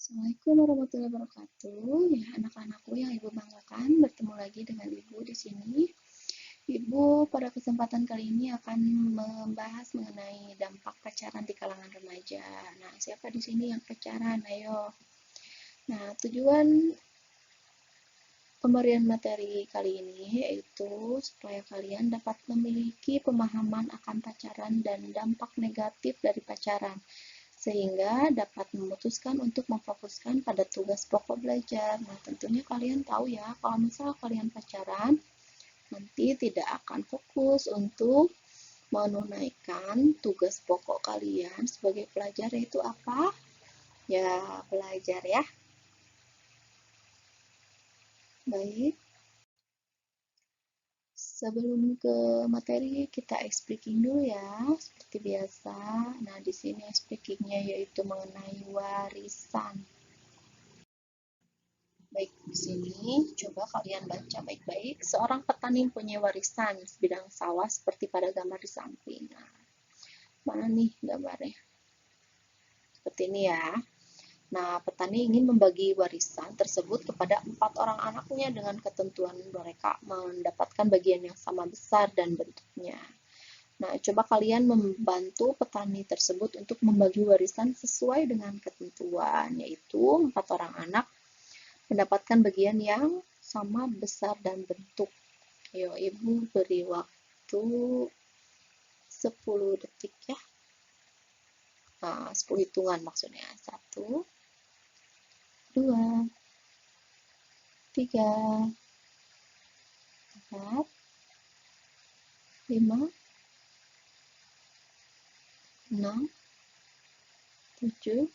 Assalamualaikum warahmatullahi wabarakatuh. Ya, anak-anakku yang Ibu banggakan, bertemu lagi dengan Ibu di sini. Ibu pada kesempatan kali ini akan membahas mengenai dampak pacaran di kalangan remaja. Nah, siapa di sini yang pacaran? Ayo. Nah, tujuan pemberian materi kali ini yaitu supaya kalian dapat memiliki pemahaman akan pacaran dan dampak negatif dari pacaran, sehingga dapat memutuskan untuk memfokuskan pada tugas pokok belajar. Nah, tentunya kalian tahu ya, kalau misal kalian pacaran, nanti tidak akan fokus untuk menunaikan tugas pokok kalian sebagai pelajar, yaitu apa? Ya, belajar ya. Baik, sebelum ke materi, kita speaking dulu ya, seperti biasa. Nah, di sini speakingnya yaitu mengenai warisan. Baik, di sini coba kalian baca baik-baik. Seorang petani punya warisan sebidang sawah seperti pada gambar di samping. Nah, mana nih gambarnya? Seperti ini ya. Nah, petani ingin membagi warisan tersebut kepada 4 orang anaknya dengan ketentuan mereka mendapatkan bagian yang sama besar dan bentuknya. Nah, coba kalian membantu petani tersebut untuk membagi warisan sesuai dengan ketentuan, yaitu 4 orang anak mendapatkan bagian yang sama besar dan bentuk. Ayo, Ibu beri waktu 10 detik ya. Nah, 10 hitungan maksudnya. 1, 2, 3, 4, 5, 6, 7,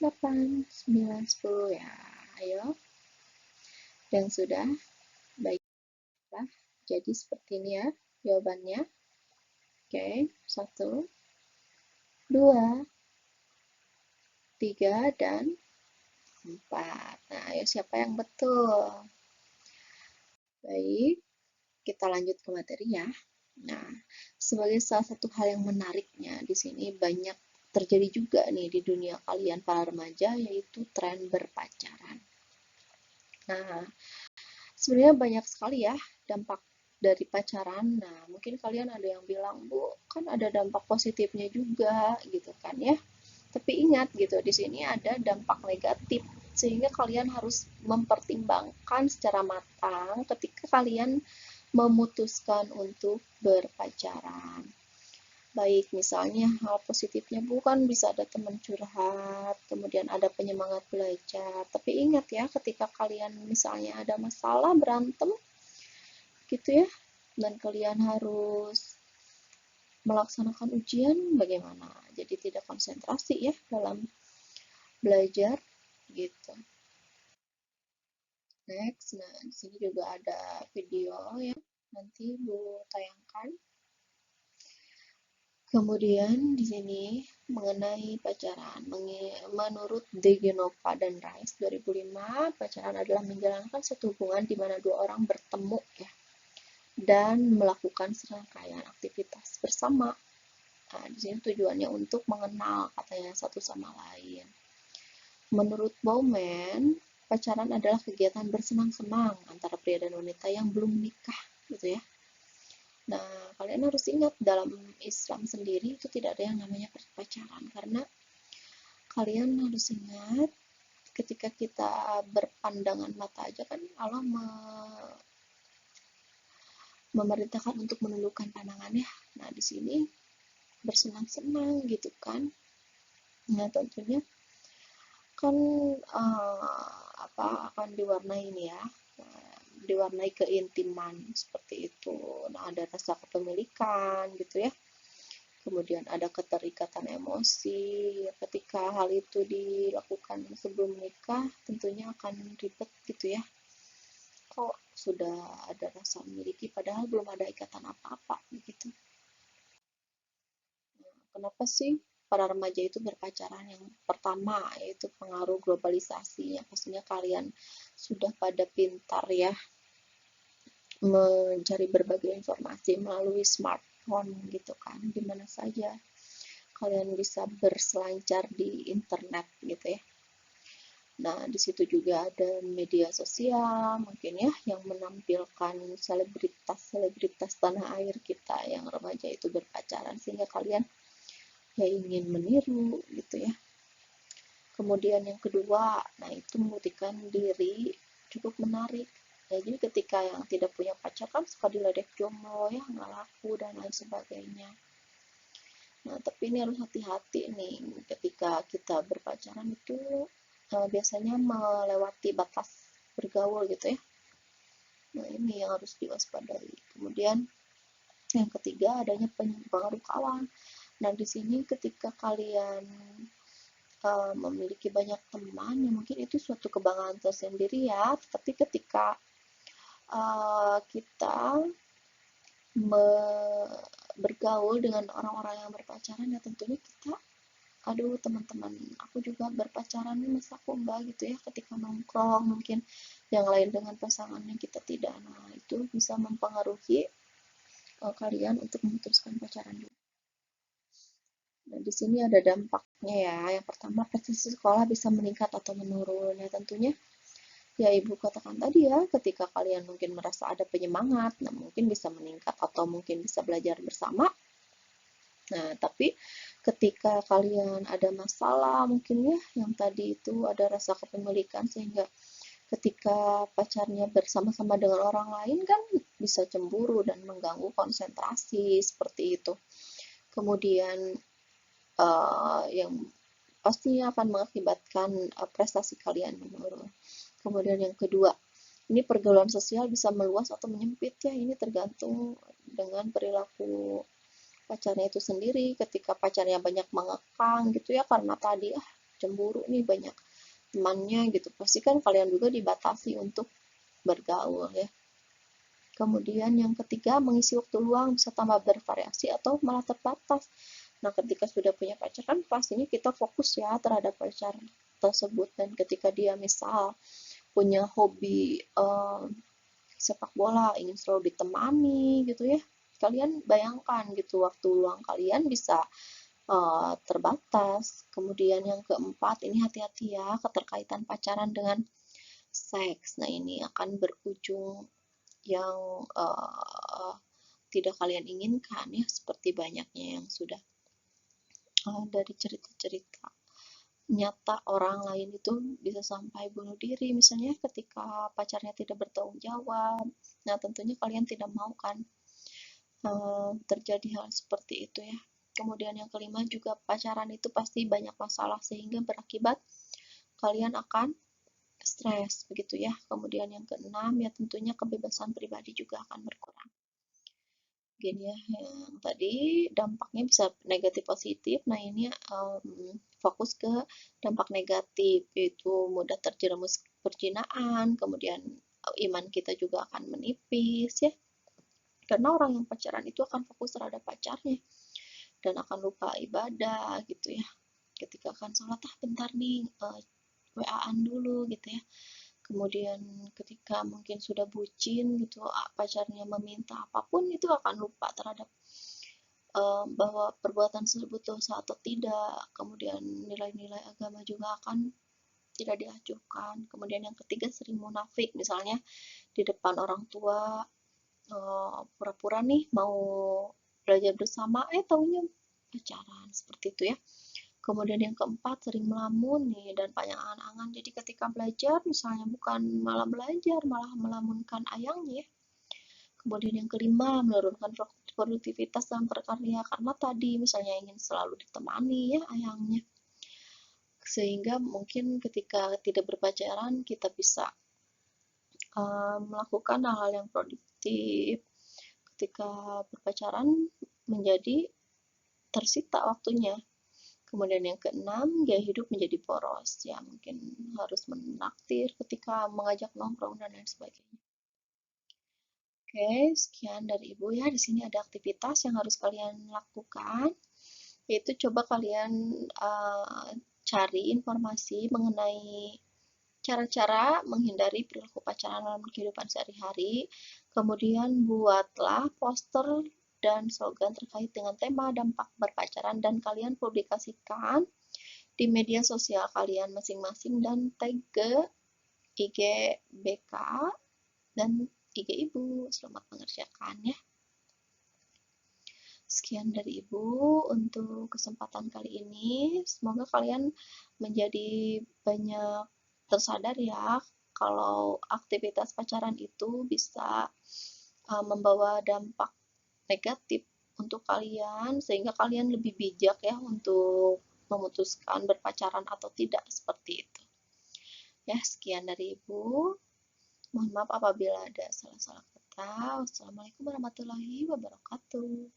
8, 9, 10 ya. Ayo. Dan sudah. Baiklah. Jadi seperti ini ya jawabannya. Oke, 1, 2, 3, dan 4. Nah, ayo siapa yang betul? Baik, kita lanjut ke materinya. Nah, sebagai salah satu hal yang menariknya di sini banyak terjadi juga nih di dunia kalian para remaja, yaitu tren berpacaran. Nah, sebenarnya banyak sekali ya dampak dari pacaran. Nah, mungkin kalian ada yang bilang, "Bu, kan ada dampak positifnya juga," gitu kan ya. Tapi ingat gitu, di sini ada dampak negatif, sehingga kalian harus mempertimbangkan secara matang ketika kalian memutuskan untuk berpacaran. Baik, misalnya hal positifnya bukan bisa ada teman curhat, kemudian ada penyemangat belajar. Tapi ingat ya, ketika kalian misalnya ada masalah, berantem gitu ya, dan kalian harus melaksanakan ujian, bagaimana? Jadi tidak konsentrasi ya dalam belajar gitu. Next, nah di sini juga ada video ya, nanti Bu tayangkan. Kemudian di sini mengenai pacaran, menurut De Genova dan Rice 2005, pacaran adalah menjalankan suatu hubungan di mana 2 orang bertemu ya dan melakukan serangkaian aktivitas bersama. Nah, di sini tujuannya untuk mengenal katanya satu sama lain. Menurut Bowman, pacaran adalah kegiatan bersenang-senang antara pria dan wanita yang belum menikah, gitu ya. Nah, kalian harus ingat dalam Islam sendiri itu tidak ada yang namanya pacaran, karena kalian harus ingat ketika kita berpandangan mata aja kan Allah memerintahkan untuk menundukkan pandangan ya. Nah, di sini bersenang-senang gitu kan. Nah, tentunya kan akan diwarnai ini ya, diwarnai keintiman seperti itu. Nah, ada rasa kepemilikan gitu ya, kemudian ada keterikatan emosi. Ketika hal itu dilakukan sebelum menikah, tentunya akan ribet gitu ya, kok sudah ada rasa memiliki padahal belum ada ikatan apa-apa gitu. Kenapa sih para remaja itu berpacaran? Yang pertama yaitu pengaruh globalisasi, yang pastinya kalian sudah pada pintar ya mencari berbagai informasi melalui smartphone gitu kan, dimana saja kalian bisa berselancar di internet gitu ya. Nah, di situ juga ada media sosial mungkin ya yang menampilkan selebritas-selebritas tanah air kita yang remaja itu berpacaran sehingga kalian ya ingin meniru gitu ya. Kemudian yang kedua, nah itu membuktikan diri cukup menarik. Ya, jadi ketika yang tidak punya pacar kan suka diledek jomblo ya, nggak laku dan lain sebagainya. Nah, tapi ini harus hati-hati nih ketika kita berpacaran itu biasanya melewati batas bergaul gitu ya. Nah, ini yang harus diwaspadai. Kemudian yang ketiga adanya pengaruh kawan. Nah, di sini ketika kalian memiliki banyak teman, ya mungkin itu suatu kebanggaan tersendiri ya. Tapi ketika kita bergaul dengan orang-orang yang berpacaran, ya tentunya kita aduh teman-teman aku juga berpacaran nih masa aku enggak gitu ya ketika nongkrong mungkin yang lain dengan pasangannya kita tidak, nah itu bisa mempengaruhi kalian untuk memutuskan pacaran dulu. Nah, di sini ada dampaknya ya. Yang pertama, prestasi sekolah bisa meningkat atau menurun. Ya, tentunya ya Ibu katakan tadi ya, ketika kalian mungkin merasa ada penyemangat, nah mungkin bisa meningkat atau mungkin bisa belajar bersama. Nah, tapi ketika kalian ada masalah mungkin ya, yang tadi itu ada rasa kepemilikan sehingga ketika pacarnya bersama-sama dengan orang lain kan bisa cemburu dan mengganggu konsentrasi seperti itu. Kemudian yang pastinya akan mengakibatkan prestasi kalian menurun. Kemudian yang kedua, ini pergaulan sosial bisa meluas atau menyempit ya, ini tergantung dengan perilaku pacarnya itu sendiri. Ketika pacarnya banyak mengekang gitu ya karena tadi cemburu nih banyak temannya gitu, pasti kan kalian juga dibatasi untuk bergaul ya. Kemudian yang ketiga, mengisi waktu luang bisa tambah bervariasi atau malah terbatas. Nah, ketika sudah punya pacar kan pastinya kita fokus ya terhadap pacar tersebut, dan ketika dia misal punya hobi sepak bola ingin selalu ditemani gitu ya, kalian bayangkan gitu waktu luang kalian bisa terbatas. Kemudian yang keempat, ini hati-hati ya keterkaitan pacaran dengan seks. Nah, ini akan berujung yang tidak kalian inginkan ya, seperti banyaknya yang sudah dari cerita-cerita nyata orang lain itu bisa sampai bunuh diri misalnya ketika pacarnya tidak bertanggung jawab. Nah, tentunya kalian tidak mau kan terjadi hal seperti itu ya. Kemudian yang kelima juga, pacaran itu pasti banyak masalah sehingga berakibat kalian akan stres begitu ya. Kemudian yang keenam ya tentunya kebebasan pribadi juga akan berkurang. Gini ya, yang tadi dampaknya bisa negatif positif. Nah, ini fokus ke dampak negatif, yaitu mudah terjerumus perzinaan, kemudian iman kita juga akan menipis ya. Karena orang yang pacaran itu akan fokus terhadap pacarnya dan akan lupa ibadah gitu ya. Ketika akan sholat, bentar nih WA-an dulu gitu ya. Kemudian ketika mungkin sudah bucin gitu, pacarnya meminta apapun itu akan lupa terhadap bahwa perbuatan tersebut dosa atau tidak. Kemudian nilai-nilai agama juga akan tidak diajukan. Kemudian yang ketiga, sering munafik, misalnya di depan orang tua pura-pura nih mau belajar bersama, taunya pacaran seperti itu ya. Kemudian yang keempat, sering melamun nih dan banyak angan-angan. Jadi ketika belajar misalnya bukan malah belajar, malah melamunkan ayangnya ya. Kemudian yang kelima, menurunkan produktivitas dalam berkarya karena tadi misalnya ingin selalu ditemani ya ayangnya. Sehingga mungkin ketika tidak berpacaran kita bisa melakukan hal-hal yang produktif. Ketika berpacaran menjadi tersita waktunya. Kemudian yang keenam, gaya hidup menjadi boros. Ya, mungkin harus menaktir ketika mengajak nongkrong dan lain sebagainya. Oke, sekian dari Ibu ya. Di sini ada aktivitas yang harus kalian lakukan, yaitu coba kalian cari informasi mengenai cara-cara menghindari perilaku pacaran dalam kehidupan sehari-hari. Kemudian buatlah poster dan slogan terkait dengan tema dampak berpacaran dan kalian publikasikan di media sosial kalian masing-masing dan tag ke IG BK dan IG Ibu. Selamat mengerjakan ya. Sekian dari Ibu untuk kesempatan kali ini. Semoga kalian menjadi banyak tersadar ya kalau aktivitas pacaran itu bisa membawa dampak negatif untuk kalian, sehingga kalian lebih bijak ya untuk memutuskan berpacaran atau tidak, seperti itu. Ya, sekian dari Ibu. Mohon maaf apabila ada salah-salah kata. Wassalamualaikum warahmatullahi wabarakatuh.